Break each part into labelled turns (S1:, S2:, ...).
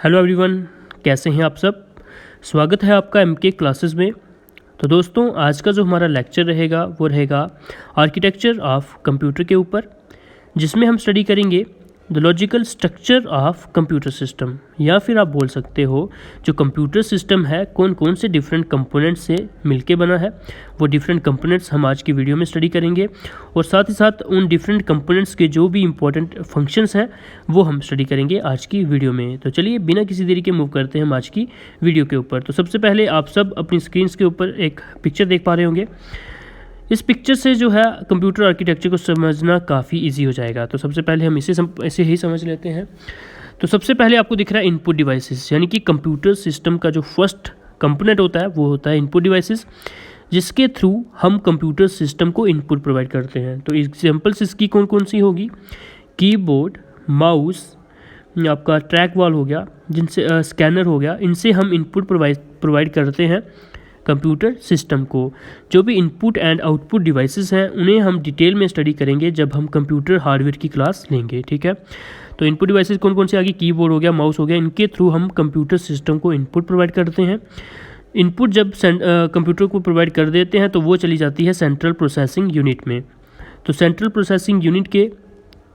S1: Hello everyone, कैसे हैं आप सब। स्वागत है आपका एमके क्लासेस में। तो दोस्तों, आज का जो हमारा लेक्चर रहेगा वो रहेगा आर्किटेक्चर ऑफ कंप्यूटर के ऊपर, जिसमें हम स्टडी करेंगे the logical structure of computer system, या फिर आप बोल सकते हो जो कंप्यूटर सिस्टम है कौन कौन से डिफरेंट कंपोनेंट्स से मिलके बना है। वो डिफरेंट कंपोनेंट्स हम आज की वीडियो में स्टडी करेंगे, और साथ ही साथ उन डिफरेंट कंपोनेंट्स के जो भी इंपॉर्टेंट फंक्शंस हैं वो हम स्टडी करेंगे आज की वीडियो में। तो चलिए बिना किसी देरी के मूव करते हैं हम आज की वीडियो के ऊपर। तो सबसे पहले आप सब अपनी स्क्रीन्स के ऊपर एक पिक्चर देख पा रहे होंगे। इस पिक्चर से जो है कंप्यूटर आर्किटेक्चर को समझना काफ़ी इजी हो जाएगा। तो सबसे पहले हम इसे ही समझ लेते हैं। तो सबसे पहले आपको दिख रहा है इनपुट डिवाइसेस, यानी कि कंप्यूटर सिस्टम का जो फर्स्ट कंपोनेंट होता है वो होता है इनपुट डिवाइसेस, जिसके थ्रू हम कंप्यूटर सिस्टम को इनपुट प्रोवाइड करते हैं। तो एग्जांपल्स इसकी कौन कौन सी होगी? कीबोर्ड, माउस, आपका ट्रैक बॉल हो गया, जिनसे स्कैनर हो गया, इनसे हम इनपुट प्रोवाइड करते हैं कंप्यूटर सिस्टम को। जो भी इनपुट एंड आउटपुट डिवाइसेस हैं उन्हें हम डिटेल में स्टडी करेंगे जब हम कंप्यूटर हार्डवेयर की क्लास लेंगे, ठीक है। तो इनपुट डिवाइसेस कौन कौन से आ गई? कीबोर्ड हो गया, माउस हो गया, इनके थ्रू हम कंप्यूटर सिस्टम को इनपुट प्रोवाइड करते हैं। इनपुट जब कंप्यूटर को प्रोवाइड कर देते हैं तो वो चली जाती है सेंट्रल प्रोसेसिंग यूनिट में। तो सेंट्रल प्रोसेसिंग यूनिट के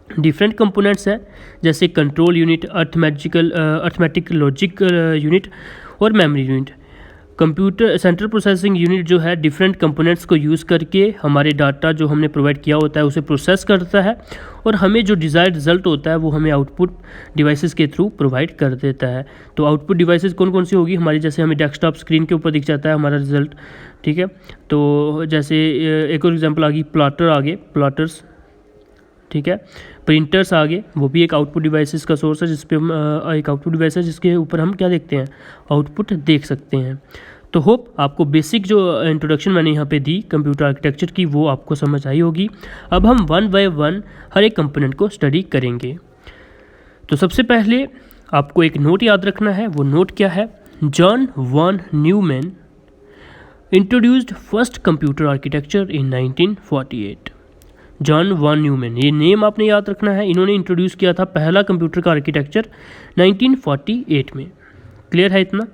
S1: डिफरेंट कंपोनेंट्स हैं, जैसे control unit, arithmetic logic unit और memory unit. Computer central processing unit जो है डिफरेंट कंपोनेंट्स को यूज़ करके हमारे डाटा जो हमने प्रोवाइड किया होता है उसे प्रोसेस करता है, और हमें जो डिज़ायर्ड रिजल्ट होता है वो हमें आउटपुट डिवाइसेस के थ्रू प्रोवाइड कर देता है। तो आउटपुट डिवाइसेस कौन कौन सी होगी हमारी? जैसे हमें डेस्कटॉप स्क्रीन के ऊपर दिख जाता है हमारा रिजल्ट, ठीक है। तो जैसे एक और एग्जांपल आ गई, प्लॉटर्स, ठीक है। प्रिंटर्स आगे, वो भी एक आउटपुट डिवाइसेस का सोर्स है, जिसपे हम एक आउटपुट डिवाइस है जिसके ऊपर हम क्या देखते हैं? आउटपुट देख सकते हैं। तो होप आपको बेसिक जो इंट्रोडक्शन मैंने यहाँ पे दी कंप्यूटर आर्किटेक्चर की वो आपको समझ आई होगी। अब हम वन बाय वन हर एक कंपोनेंट को स्टडी करेंगे। तो सबसे पहले आपको एक नोट याद रखना है। वो नोट क्या है? John Von Neumann introduced first computer architecture in 1948। John Von Neumann, ये नेम आपने याद रखना है। इन्होंने इंट्रोड्यूस किया था पहला कंप्यूटर का आर्किटेक्चर 1948 में। क्लियर है इतना?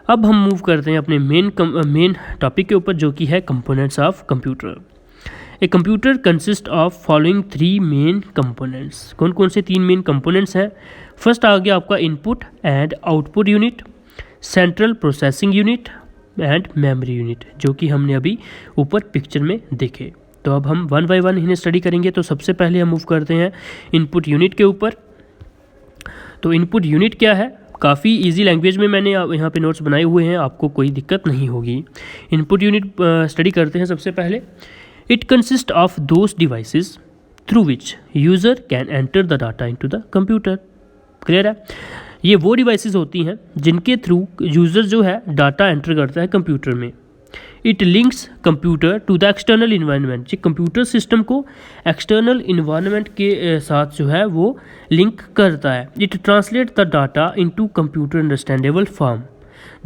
S1: अब हम मूव करते हैं अपने मेन टॉपिक के ऊपर, जो कि है components of computer. A computer consist of following 3 main components. कौन कौन से 3 मेन कंपोनेंट्स हैं? फर्स्ट आ गया आपका input and output unit, central processing unit and memory unit, जो कि हमने अभी ऊपर पिक्चर में देखे। तो अब हम वन बाय वन इन्हें स्टडी करेंगे। तो सबसे पहले हम मूव करते हैं इनपुट यूनिट के ऊपर। तो इनपुट यूनिट क्या है? काफ़ी इजी लैंग्वेज में मैंने यहाँ पे नोट्स बनाए हुए हैं, आपको कोई दिक्कत नहीं होगी। इनपुट यूनिट स्टडी करते हैं सबसे पहले। It consist of those devices through which user can enter the data into the computer. Clear है? ये वो डिवाइसेस होती हैं जिनके थ्रू यूज़र जो है डाटा एंटर करता है कंप्यूटर में। It links computer to the external environment. ये कंप्यूटर सिस्टम को एक्सटर्नल इन्वायरमेंट के साथ जो है वो लिंक करता है। It translate the data into computer understandable form.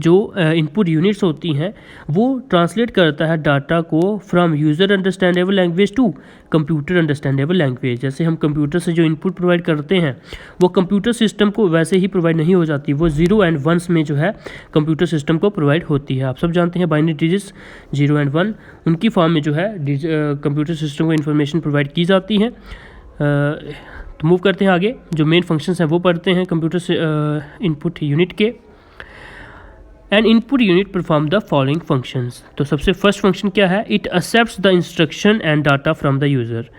S1: जो इनपुट यूनिट्स होती हैं वो ट्रांसलेट करता है डाटा को from user understandable language to computer understandable language. जैसे हम कंप्यूटर से जो इनपुट प्रोवाइड करते हैं वो कंप्यूटर सिस्टम को वैसे ही प्रोवाइड नहीं हो जाती, वो 0 एंड 1 में जो है कंप्यूटर सिस्टम को प्रोवाइड होती है। आप सब जानते हैं बाइनरी डिजिट्स 0 एंड 1, उनकी फॉर्म में जो है कंप्यूटर सिस्टम को इन्फॉर्मेशन प्रोवाइड की जाती है। तो मूव करते हैं आगे, जो मेन फंक्शंस हैं वो पढ़ते हैं कंप्यूटर से इनपुट यूनिट के। N input unit perform the following functions. तो सबसे फर्स्ट फंक्शन क्या है? It accepts the instruction and data from the user.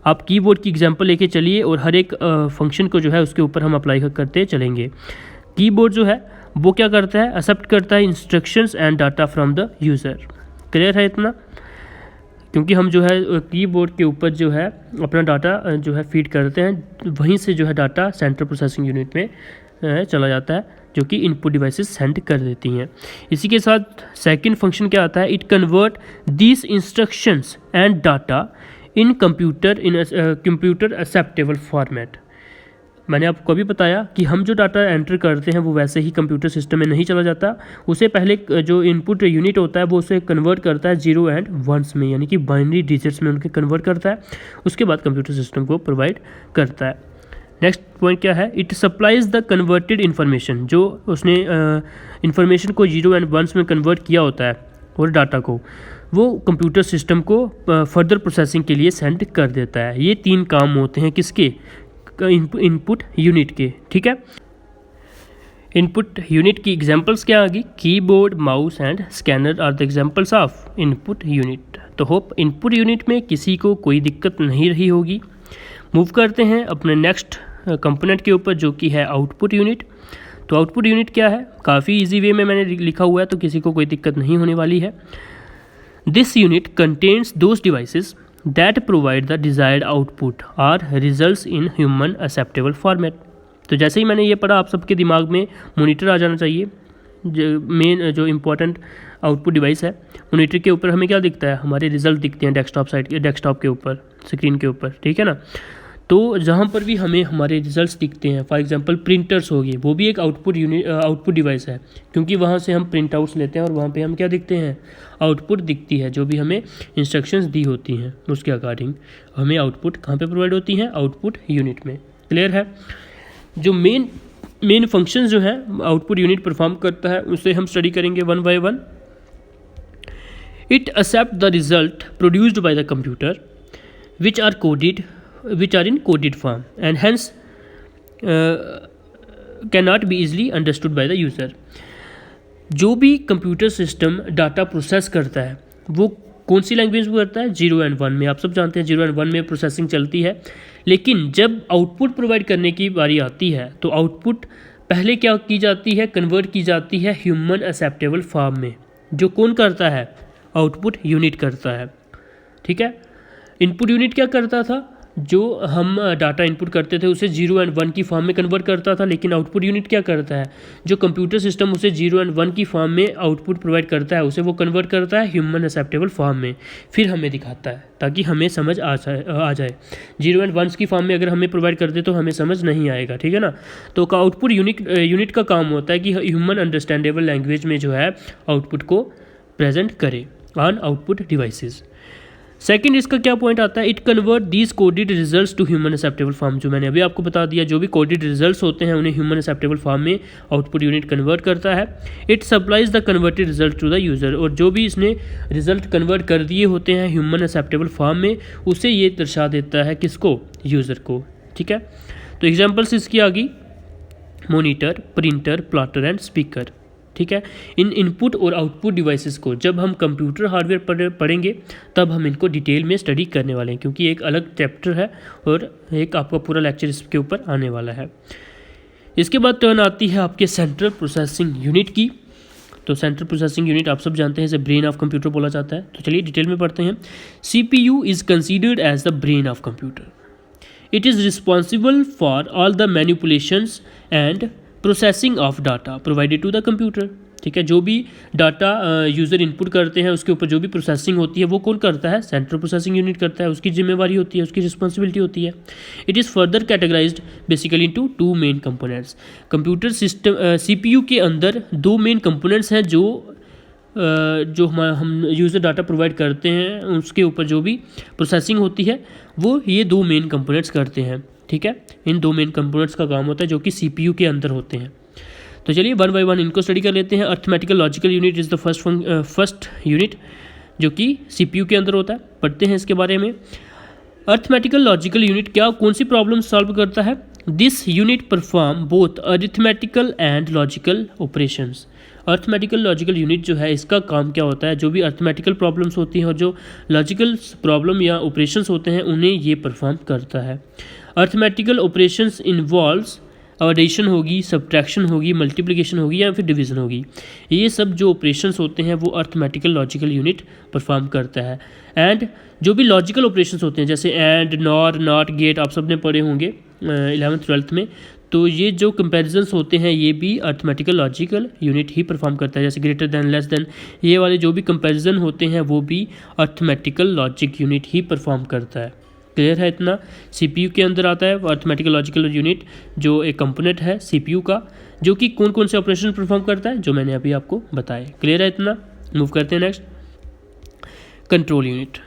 S1: आप कीबोर्ड की एग्जांपल लेके चलिए और हर एक फंक्शन को जो है उसके ऊपर हम अप्लाई करते चलेंगे। कीबोर्ड जो है वो क्या करता है? एक्सेप्ट करता है instructions and data from the user. Clear है इतना? क्योंकि हम जो है कीबोर्ड के ऊपर जो है अपना डाटा जो है फीड करते हैं, वहीं से जो है डाटा सेंट्रल प्रोसेसिंग यूनिट में चला जाता है, जो कि इनपुट डिवाइसेस सेंड कर देती हैं। इसी के साथ सेकंड फंक्शन क्या आता है? It convert this instructions and data in computer acceptable format. मैंने आपको अभी बताया कि हम जो डाटा एंटर करते हैं वो वैसे ही कंप्यूटर सिस्टम में नहीं चला जाता, उसे पहले जो इनपुट यूनिट होता है वो उसे कन्वर्ट करता है 0 एंड 1 में, यानी कि बाइनरी डिजिट्स में उनके कन्वर्ट करता है, उसके बाद कंप्यूटर सिस्टम को प्रोवाइड करता है। नेक्स्ट पॉइंट क्या है, it supplies the converted information, जो उसने इन्फॉर्मेशन को 0 एंड 1 में कन्वर्ट किया होता है और डाटा को वो कंप्यूटर सिस्टम को फर्दर प्रोसेसिंग के लिए सेंड कर देता है। ये 3 काम होते हैं किसके, इनपुट यूनिट के। ठीक है, इनपुट यूनिट की एग्जांपल्स क्या आ गई, keyboard, mouse and scanner are the examples of input unit. तो होप इनपुट यूनिट में किसी को कोई दिक्कत नहीं रही होगी। मूव करते हैं अपने नेक्स्ट कंपोनेंट के ऊपर, जो कि है आउटपुट यूनिट। तो आउटपुट यूनिट क्या है, काफ़ी इजी वे में मैंने लिखा हुआ है, तो किसी को कोई दिक्कत नहीं होने वाली है। This unit contains those devices that provide the desired output or results in human acceptable format. तो जैसे ही मैंने ये पढ़ा, आप सबके दिमाग में मॉनिटर आ जाना चाहिए। मेन जो इम्पोर्टेंट आउटपुट डिवाइस है, मॉनिटर के ऊपर हमें क्या दिखता है, हमारे रिजल्ट दिखते हैं डेस्कटॉप के ऊपर, स्क्रीन के ऊपर। ठीक है ना, तो जहाँ पर भी हमें हमारे रिजल्ट्स दिखते हैं, फॉर एग्जांपल प्रिंटर्स हो गए, वो भी एक आउटपुट डिवाइस है, क्योंकि वहाँ से हम प्रिंट आउट्स लेते हैं और वहाँ पे हम क्या दिखते हैं, आउटपुट दिखती है, जो भी हमें इंस्ट्रक्शंस दी होती हैं उसके अकॉर्डिंग हमें आउटपुट कहाँ पे प्रोवाइड होती हैं, आउटपुट यूनिट में। क्लियर है, जो मेन फंक्शंस जो है आउटपुट यूनिट परफॉर्म करता है, उसे हम स्टडी करेंगे one by one. It accept the result produced by the computer which are in coded form and hence can not be easily understood by the user. जो भी computer system data process करता है वो कौन सी language में करता है, 0 and 1 में। आप सब जानते हैं 0 एंड 1 में प्रोसेसिंग चलती है, लेकिन जब आउटपुट प्रोवाइड करने की बारी आती है तो आउटपुट पहले क्या की जाती है, कन्वर्ट की जाती है ह्यूमन एक्सेप्टेबल फॉर्म में। जो कौन करता है, आउटपुट यूनिट करता है। ठीक है, इनपुट यूनिट क्या करता था, जो हम डाटा इनपुट करते थे उसे 0 एंड 1 की फॉर्म में कन्वर्ट करता था, लेकिन आउटपुट यूनिट क्या करता है, जो कंप्यूटर सिस्टम उसे 0 एंड 1 की फॉर्म में आउटपुट प्रोवाइड करता है उसे वो कन्वर्ट करता है ह्यूमन एक्सेप्टेबल फॉर्म में, फिर हमें दिखाता है ताकि हमें समझ आ जाए। 0 एंड 1 की फॉर्म में अगर हमें प्रोवाइड कर दे तो हमें समझ नहीं आएगा। ठीक है ना, तो आउटपुट यूनिट का काम होता है कि ह्यूमन अंडरस्टैंडेबल लैंग्वेज में जो है आउटपुट को प्रेजेंट करे ऑन आउटपुट डिवाइसेस। सेकंड इसका क्या पॉइंट आता है, it convert these coded results to human acceptable form. जो मैंने अभी आपको बता दिया, जो भी कोडेड रिजल्ट्स होते हैं उन्हें ह्यूमन एक्सेप्टेबल फॉर्म में आउटपुट यूनिट कन्वर्ट करता है। It supplies the converted result to the user, और जो भी इसने रिजल्ट कन्वर्ट कर दिए होते हैं ह्यूमन एक्सेप्टेबल फॉर्म में उसे ये दर्शा देता है किसको, यूज़र को। ठीक है, तो एग्जाम्पल्स इसकी आ गई, monitor, printer, plotter and speaker. ठीक है, इन इनपुट और आउटपुट डिवाइसेस को जब हम कंप्यूटर हार्डवेयर पढ़ेंगे तब हम इनको डिटेल में स्टडी करने वाले हैं, क्योंकि एक अलग चैप्टर है और एक आपका पूरा लेक्चर इसके ऊपर आने वाला है। इसके बाद टर्न आती है आपके सेंट्रल प्रोसेसिंग यूनिट की। तो सेंट्रल प्रोसेसिंग यूनिट आप सब जानते हैं, इसे ब्रेन ऑफ कंप्यूटर बोला जाता है। तो चलिए डिटेल में पढ़ते हैं। CPU is considered as the brain of computer. It is responsible for all the manipulations and processing of data provided to the computer. ठीक है, जो भी डाटा यूज़र इनपुट करते हैं उसके ऊपर जो भी प्रोसेसिंग होती है वो कौन करता है, सेंट्रल प्रोसेसिंग यूनिट करता है, उसकी जिम्मेवारी होती है, उसकी रिस्पॉन्सिबिलिटी होती है। It is further categorised basically into 2 main components. Computer system CPU के अंदर 2 मेन कंपोनेंट्स हैं जो हम यूज़र डाटा प्रोवाइड करते हैं उसके ऊपर जो भी प्रोसेसिंग होती है वो ये 2 मेन कंपोनेंट्स करते हैं। ठीक है, इन 2 मेन कंपोनेंट्स का काम होता है जो कि CPU के अंदर होते हैं। तो चलिए वन बाय वन इनको स्टडी कर लेते हैं। Arithmetical logical unit is the first unit जो कि CPU के अंदर होता है। पढ़ते हैं इसके बारे में। अर्थमेटिकल लॉजिकल यूनिट कौन सी प्रॉब्लम सॉल्व करता है, this unit perform both arithmetical and logical operations. Arithmetical logical unit जो है इसका काम क्या होता है, जो भी अर्थमेटिकल प्रॉब्लम्स होती हैं और जो लॉजिकल प्रॉब्लम या ऑपरेशंस होते हैं उन्हें ये परफॉर्म करता है। अर्थमेटिकल ऑपरेशंस इन्वॉल्व्स एडिशन होगी, सब्ट्रैक्शन होगी, मल्टीप्लिकेशन होगी या फिर डिवीज़न होगी। ये सब जो ऑपरेशंस होते हैं वो अर्थमेटिकल लॉजिकल यूनिट परफॉर्म करता है। एंड जो भी लॉजिकल ऑपरेशंस होते हैं जैसे एंड, नॉर, नॉट, गेट आप सब ने पढ़े होंगे 11th-12th में, तो ये जो कंपैरिजंस होते हैं ये भी अर्थमेटिकल लॉजिकल यूनिट ही परफॉर्म करता है। जैसे ग्रेटर देन, लेस देन, ये वाले जो भी कंपैरिजन होते हैं वो भी अर्थमेटिकल लॉजिक यूनिट ही परफॉर्म करता है। क्लियर है इतना। CPU के अंदर आता है अर्थमेटिकल लॉजिकल यूनिट जो एक कंपोनेंट है CPU का, जो कि कौन कौन से ऑपरेशन परफॉर्म करता है जो मैंने अभी आपको बताया। क्लियर है इतना। मूव करते हैं next, control unit.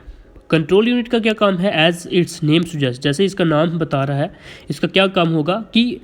S1: Control unit का क्या काम है, एज इट्स नेम सुजेस्ट, जैसे इसका नाम बता रहा है, इसका क्या काम होगा कि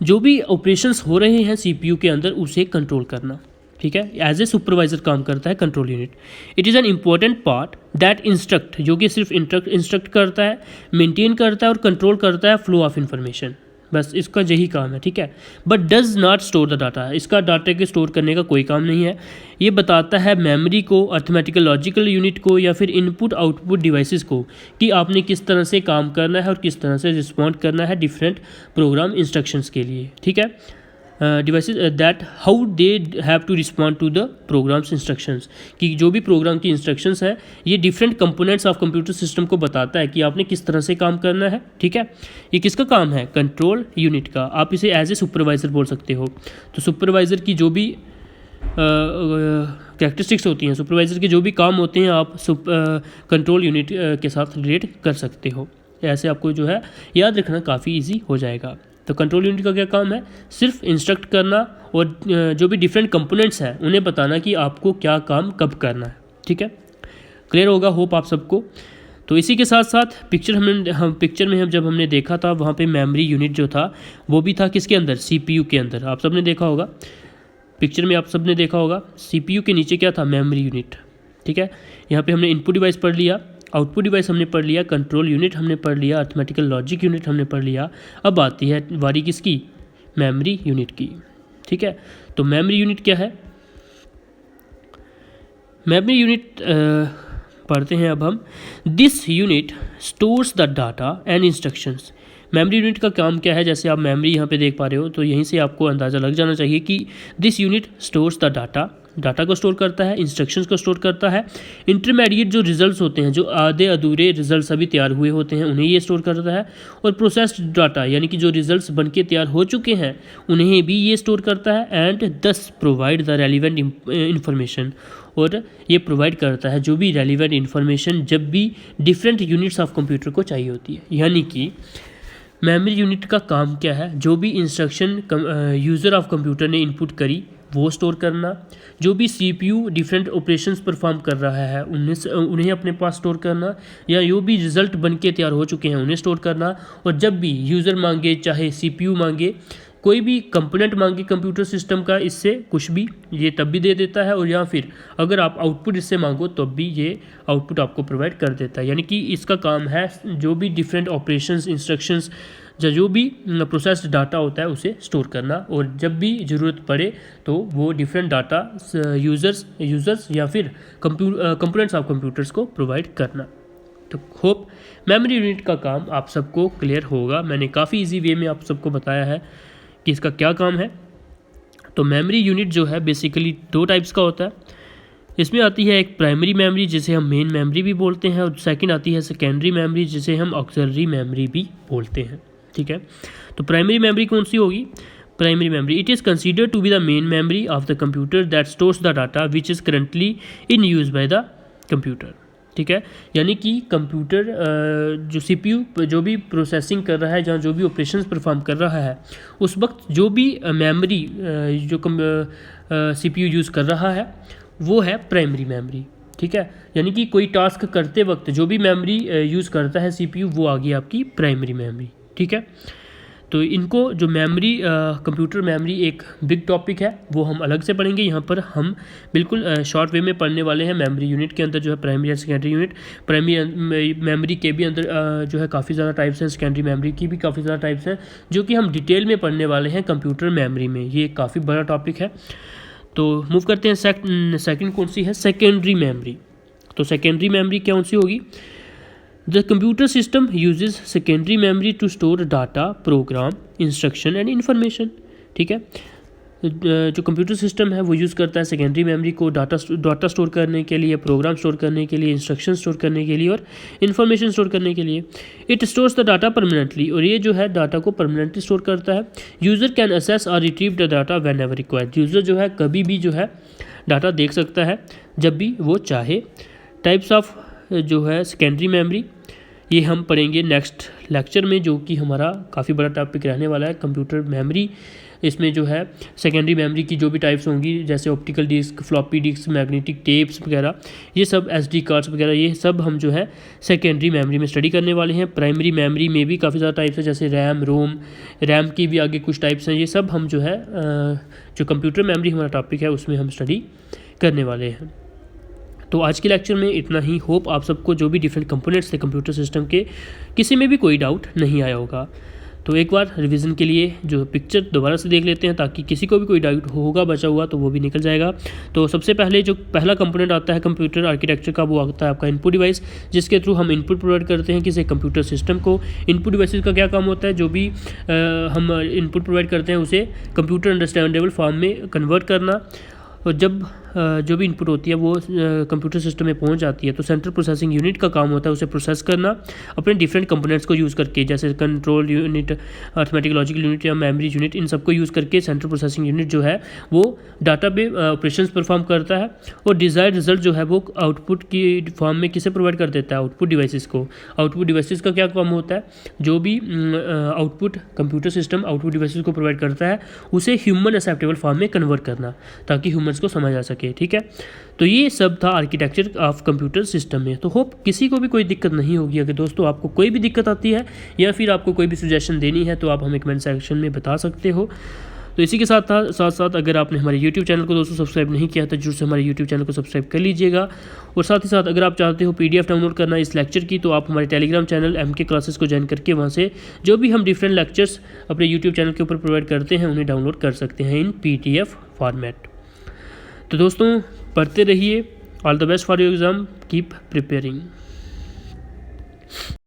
S1: जो भी ऑपरेशंस हो रहे हैं सीपीयू के अंदर उसे कंट्रोल करना, ठीक है। एज ए सुपरवाइजर काम करता है control unit. It is an important part that instruct, जो कि सिर्फ इंस्ट्रक्ट करता है, मेंटेन करता है और कंट्रोल करता है फ्लो ऑफ इंफॉर्मेशन, बस इसका यही काम है, ठीक है। But does not store the data, इसका डाटा के स्टोर करने का कोई काम नहीं है। ये बताता है मेमोरी को, अर्थमेटिकल लॉजिकल यूनिट को या फिर इनपुट आउटपुट डिवाइसेस को कि आपने किस तरह से काम करना है और किस तरह से रिस्पॉन्ड करना है डिफरेंट प्रोग्राम इंस्ट्रक्शंस के लिए, ठीक है। Devices that how they have to respond to the programs instructions, कि जो भी प्रोग्राम की इंस्ट्रक्शंस है ये different components of computer system को बताता है कि आपने किस तरह से काम करना है, ठीक है। ये किसका काम है, कंट्रोल यूनिट का। आप इसे एज ए सुपरवाइज़र बोल सकते हो। तो सुपरवाइज़र की जो भी कैरेक्टरिस्टिक्स होती हैं, सुपरवाइज़र के जो भी काम होते हैं, आप कंट्रोल यूनिट के साथ रिलेट कर सकते हो। ऐसे आपको जो है याद रखना काफ़ी ईजी हो जाएगा। तो कंट्रोल यूनिट का क्या काम है, सिर्फ इंस्ट्रक्ट करना और जो भी डिफरेंट कंपोनेंट्स हैं उन्हें बताना कि आपको क्या काम कब करना है, ठीक है। क्लियर होगा होप आप सबको। तो इसी के साथ साथ पिक्चर में जब हमने देखा था वहाँ पे मेमोरी यूनिट जो था वो भी था किसके अंदर, सीपीयू के अंदर। आप सबने देखा होगा पिक्चर में, आप सबने देखा होगा सीपीयू के नीचे क्या था, मेमोरी यूनिट, ठीक है। यहाँ पे हमने इनपुट डिवाइस पढ़ लिया, आउटपुट डिवाइस हमने पढ़ लिया, कंट्रोल यूनिट हमने पढ़ लिया, अर्थमेटिकल लॉजिक यूनिट हमने पढ़ लिया। अब आती है वारी किसकी, मेमोरी यूनिट की, ठीक है। तो मेमोरी यूनिट क्या है, मेमोरी यूनिट पढ़ते हैं अब हम। This unit stores the data and instructions. Memory unit का काम क्या है, जैसे आप मेमोरी यहाँ पे देख पा रहे हो तो यहीं से आपको अंदाज़ा लग जाना चाहिए कि this unit stores the data, data को स्टोर करता है, इंस्ट्रक्शंस को स्टोर करता है, इंटरमीडिएट जो रिजल्ट्स होते हैं, जो आधे अधूरे रिजल्ट्स अभी तैयार हुए होते हैं उन्हें ये स्टोर करता है, और प्रोसेस्ड डाटा यानी कि जो रिजल्ट्स बनके तैयार हो चुके हैं उन्हें भी ये स्टोर करता है, एंड दस प्रोवाइड द रेलिवेंट इंफॉर्मेशन, और ये प्रोवाइड करता है जो भी रेलिवेंट इंफॉर्मेशन जब भी डिफरेंट यूनिट्स ऑफ कंप्यूटर को चाहिए होती है। यानी कि मेमोरी यूनिट का काम क्या है, जो भी इंस्ट्रक्शन यूज़र ऑफ कंप्यूटर ने इनपुट करी वो स्टोर करना, जो भी सीपीयू डिफरेंट ऑपरेशंस परफॉर्म कर रहा है उन्हें अपने पास स्टोर करना, या जो भी रिजल्ट बनके तैयार हो चुके हैं उन्हें स्टोर करना, और जब भी यूज़र मांगे, चाहे सीपीयू मांगे, कोई भी कंपोनेंट मांगे कंप्यूटर सिस्टम का इससे कुछ भी, ये तब भी दे देता है, और या फिर अगर आप आउटपुट इससे मांगो तब भी ये आउटपुट आपको प्रोवाइड कर देता है। यानी कि इसका काम है जो भी डिफरेंट ऑपरेशंस, इंस्ट्रक्शंस, जो भी प्रोसेस्ड डाटा होता है उसे स्टोर करना, और जब भी ज़रूरत पड़े तो वो डिफरेंट डाटा यूज़र्स या फिर कंपोनेंट्स ऑफ कंप्यूटर्स को प्रोवाइड करना। तो होप मेमोरी यूनिट का काम आप सबको क्लियर होगा। मैंने काफ़ी इजी वे में आप सबको बताया है कि इसका क्या काम है। तो मेमोरी यूनिट जो है बेसिकली दो टाइप्स का होता है। इसमें आती है एक प्राइमरी मेमोरी जिसे हम मेन मेमोरी भी बोलते हैं, और सेकंड आती है सेकेंडरी मेमोरी जिसे हम ऑक्सिलरी मेमोरी भी बोलते हैं, ठीक है। तो प्राइमरी मेमोरी कौन सी होगी, primary memory, it is considered to be the main memory of the computer that stores the data which is currently in use by the computer, ठीक है। यानी कि कंप्यूटर जो सीपीयू जो भी प्रोसेसिंग कर रहा है, जहाँ जो भी ऑपरेशंस परफॉर्म कर रहा है, उस वक्त जो भी मेमोरी जो सीपीयू यूज़ कर रहा है वो है प्राइमरी मेमोरी, ठीक है। यानी कि कोई टास्क करते वक्त जो भी मेमोरी यूज़ करता है सीपीयू वो आ गई आपकी प्राइमरी मेमोरी, ठीक है। तो इनको जो मेमोरी कंप्यूटर मेमोरी एक बिग टॉपिक है, वो हम अलग से पढ़ेंगे। यहाँ पर हम बिल्कुल शॉर्ट वे में पढ़ने वाले हैं। मेमोरी यूनिट के अंदर जो है primary and secondary unit, primary memory के भी अंदर जो है काफ़ी ज़्यादा टाइप्स हैं, सेकेंडरी मेमोरी की भी काफ़ी ज़्यादा टाइप्स हैं, जो कि हम डिटेल में पढ़ने वाले हैं कंप्यूटर मेमोरी में। ये काफ़ी बड़ा टॉपिक है। तो मूव करते हैं, सेकंड कौन सी है, सेकेंडरी मेमोरी। तो सेकेंडरी मेमोरी कौन सी होगी, the computer system uses secondary memory to store data, program, instruction and information, ठीक है। जो कंप्यूटर सिस्टम है वो यूज़ करता है सेकेंडरी मेमोरी को डाटा स्टोर करने के लिए, प्रोग्राम स्टोर करने के लिए, इंस्ट्रक्शन स्टोर करने के लिए और इन्फॉर्मेशन स्टोर करने के लिए। It stores the data permanently, और ये जो है डाटा को परमानेंटली स्टोर करता है। यूज़र कैन असेस और retrieve the data when ever required, user जो है कभी भी जो है डाटा देख सकता है जब भी वो चाहे। टाइप्स ऑफ जो है सेकेंडरी मेमोरी, ये हम पढ़ेंगे नेक्स्ट लेक्चर में, जो कि हमारा काफ़ी बड़ा टॉपिक रहने वाला है। कंप्यूटर मेमोरी इसमें जो है सेकेंडरी मेमोरी की जो भी टाइप्स होंगी, जैसे optical disc, floppy disk, magnetic tapes वगैरह, ये सब SD कार्ड्स वगैरह, ये सब हम जो है सेकेंडरी मेमोरी में स्टडी करने वाले हैं। प्राइमरी मेमोरी में भी काफ़ी ज़्यादा टाइप्स है, जैसे रैम की भी आगे कुछ टाइप्स हैं। ये सब हम जो है जो कंप्यूटर मेमोरी हमारा टॉपिक है उसमें हम स्टडी करने वाले हैं। तो आज के लेक्चर में इतना ही। होप आप सबको जो भी डिफरेंट कंपोनेंट्स थे कंप्यूटर सिस्टम के, किसी में भी कोई डाउट नहीं आया होगा। तो एक बार रिवीजन के लिए जो पिक्चर दोबारा से देख लेते हैं, ताकि किसी को भी कोई डाउट होगा बचा हुआ तो वो भी निकल जाएगा। तो सबसे पहले जो पहला कंपोनेंट आता है कंप्यूटर आर्किटेक्चर का, वो आता है आपका इनपुट डिवाइस, जिसके थ्रू हम इनपुट प्रोवाइड करते हैं किसी कंप्यूटर सिस्टम को। इनपुट डिवाइसेस का क्या काम होता है, जो भी हम इनपुट प्रोवाइड करते हैं उसे कंप्यूटर अंडरस्टैंडेबल फॉर्म में कन्वर्ट करना। और जब जो भी इनपुट होती है वो कंप्यूटर सिस्टम में पहुंच जाती है, तो सेंट्रल प्रोसेसिंग यूनिट का काम होता है उसे प्रोसेस करना अपने डिफरेंट कंपोनेंट्स को यूज़ करके, जैसे control unit, arithmetic logical unit या मेमोरी यूनिट, इन सबको यूज़ करके सेंट्रल प्रोसेसिंग यूनिट जो है वो डाटा पे ऑपरेशंस परफॉर्म करता है और डिज़ायर्ड रिजल्ट जो है वो आउटपुट की फॉर्म में किसे प्रोवाइड कर देता है, आउटपुट डिवाइसेस को। आउटपुट डिवाइसेस का क्या काम होता है, जो भी output computer system output devices को प्रोवाइड करता है उसे ह्यूमन एक्सेप्टेबल फॉर्म में कन्वर्ट करना, ताकि ह्यूमन्स को समझ आ सके। ठीक है, तो ये सब था आर्किटेक्चर ऑफ कंप्यूटर सिस्टम में। तो होप किसी को भी कोई दिक्कत नहीं होगी। अगर दोस्तों आपको कोई भी दिक्कत आती है या फिर आपको कोई भी सजेशन देनी है तो आप हमें कमेंट सेक्शन में बता सकते हो। तो इसी के साथ अगर आपने हमारे YouTube चैनल को दोस्तों सब्सक्राइब नहीं किया तो जरूर से हमारे YouTube चैनल को सब्सक्राइब कर लीजिएगा। और साथ ही साथ अगर आप चाहते हो PDF डाउनलोड करना इस लेक्चर की, तो आप हमारे टेलीग्राम चैनल MK क्लासेस को ज्वाइन करके वहाँ से जो भी हम डिफरेंट लेक्चर्स अपने YouTube चैनल के ऊपर प्रोवाइड करते हैं उन्हें डाउनलोड कर सकते हैं इन PDF फॉर्मेट। तो दोस्तों पढ़ते रहिए। All the best for your exam, keep preparing.